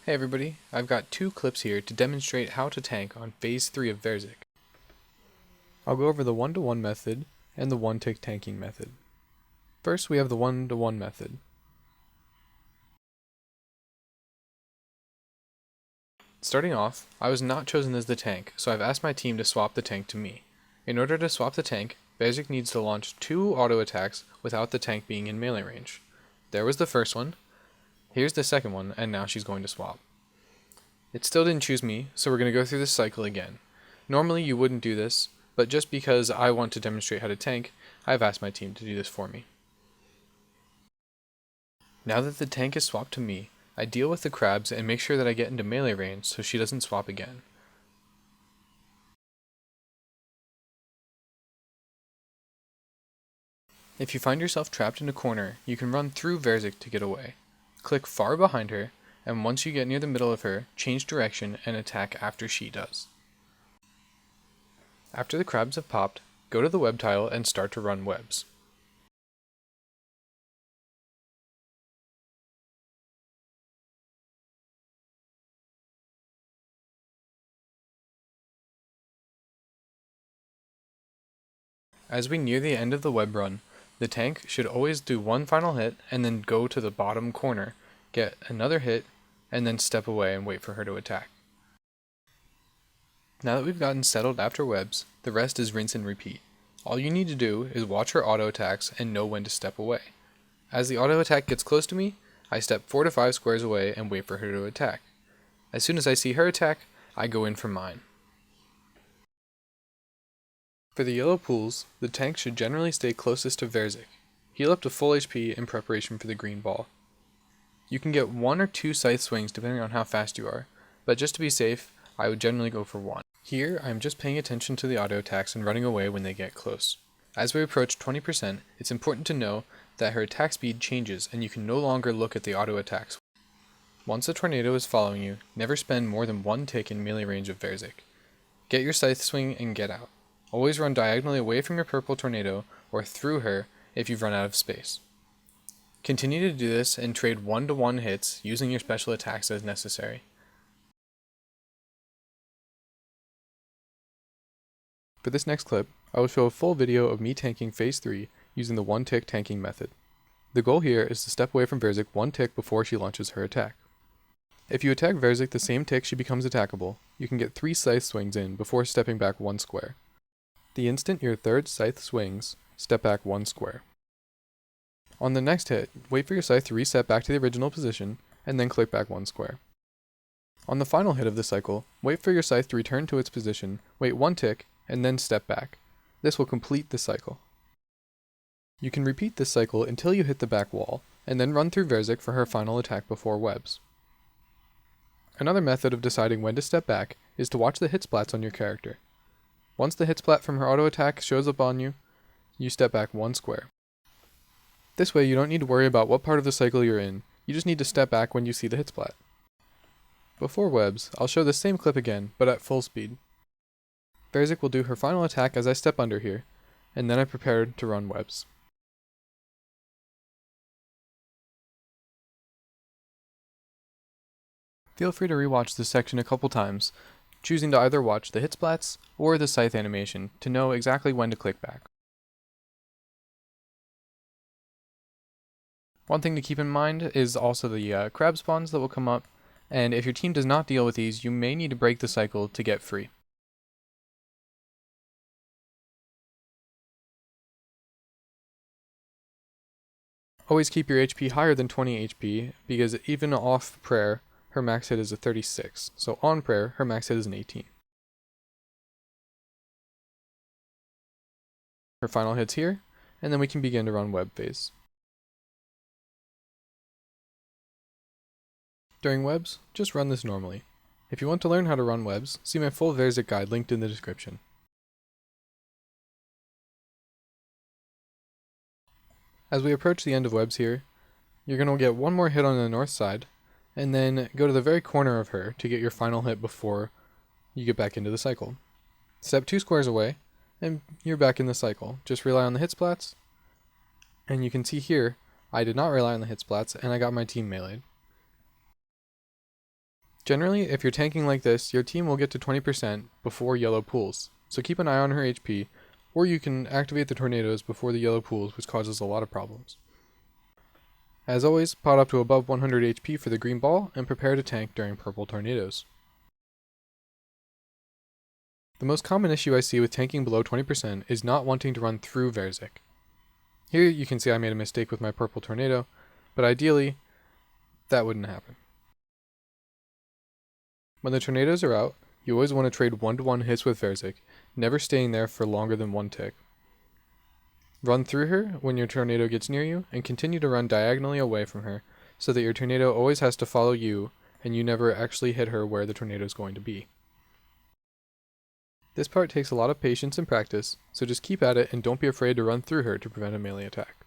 Hey everybody, I've got two clips here to demonstrate how to tank on Phase 3 of Verzik. I'll go over the one-to-one method and the one-tick tanking method. First we have the one-to-one method. Starting off, I was not chosen as the tank, so I've asked my team to swap the tank to me. In order to swap the tank, Verzik needs to launch 2 auto attacks without the tank being in melee range. There was the first one, here's the second one, and now she's going to swap. It still didn't choose me, so we're going to go through this cycle again. Normally you wouldn't do this, but just because I want to demonstrate how to tank, I've asked my team to do this for me. Now that the tank is swapped to me, I deal with the crabs and make sure that I get into melee range so she doesn't swap again. If you find yourself trapped in a corner, you can run through Verzik to get away. Click far behind her, and once you get near the middle of her, change direction and attack after she does. After the crabs have popped, go to the web tile and start to run webs. As we near the end of the web run, the tank should always do one final hit and then go to the bottom corner, get another hit, and then step away and wait for her to attack. Now that we've gotten settled after webs, the rest is rinse and repeat. All you need to do is watch her auto attacks and know when to step away. As the auto attack gets close to me, I step 4 to 5 squares away and wait for her to attack. As soon as I see her attack, I go in for mine. For the yellow pools, the tank should generally stay closest to Verzik. Heal up to full HP in preparation for the green ball. You can get 1 or 2 scythe swings depending on how fast you are, but just to be safe, I would generally go for 1. Here, I am just paying attention to the auto attacks and running away when they get close. As we approach 20%, it's important to know that her attack speed changes and you can no longer look at the auto attacks. Once a tornado is following you, never spend more than 1 tick in melee range of Verzik. Get your scythe swing and get out. Always run diagonally away from your purple tornado or through her if you've run out of space. Continue to do this and trade 1-to-1 hits using your special attacks as necessary. For this next clip, I will show a full video of me tanking Phase 3 using the one-tick tanking method. The goal here is to step away from Verzik 1 tick before she launches her attack. If you attack Verzik the same tick she becomes attackable, you can get 3 scythe swings in before stepping back 1 square. The instant your third scythe swings, step back 1 square. On the next hit, wait for your scythe to reset back to the original position, and then click back 1 square. On the final hit of the cycle, wait for your scythe to return to its position, wait 1 tick, and then step back. This will complete the cycle. You can repeat this cycle until you hit the back wall, and then run through Verzik for her final attack before webs. Another method of deciding when to step back is to watch the hit splats on your character. Once the hit splat from her auto attack shows up on you, you step back 1 square. This way you don't need to worry about what part of the cycle you're in, you just need to step back when you see the hit splat. Before webs, I'll show the same clip again, but at full speed. Verzik will do her final attack as I step under here, and then I prepare to run webs. Feel free to rewatch this section a couple times, choosing to either watch the hit splats or the scythe animation to know exactly when to click back. One thing to keep in mind is also the crab spawns that will come up, and if your team does not deal with these, you may need to break the cycle to get free. Always keep your HP higher than 20 HP, because even off prayer, her max hit is a 36, so on prayer, her max hit is an 18. Her final hit's here, and then we can begin to run web phase. During webs, just run this normally. If you want to learn how to run webs, see my full Verzik guide linked in the description. As we approach the end of webs here, you're going to get 1 more hit on the north side, and then go to the very corner of her to get your final hit before you get back into the cycle. Step 2 squares away, and you're back in the cycle. Just rely on the hit splats, and you can see here, I did not rely on the hit splats, and I got my team meleeed. Generally, if you're tanking like this, your team will get to 20% before yellow pools, so keep an eye on her HP, or you can activate the tornadoes before the yellow pools, which causes a lot of problems. As always, pot up to above 100 HP for the green ball, and prepare to tank during purple tornadoes. The most common issue I see with tanking below 20% is not wanting to run through Verzik. Here you can see I made a mistake with my purple tornado, but ideally, that wouldn't happen. When the tornadoes are out, you always want to trade 1-to-1 hits with Verzik, never staying there for longer than 1 tick. Run through her when your tornado gets near you, and continue to run diagonally away from her, so that your tornado always has to follow you, and you never actually hit her where the tornado is going to be. This part takes a lot of patience and practice, so just keep at it and don't be afraid to run through her to prevent a melee attack.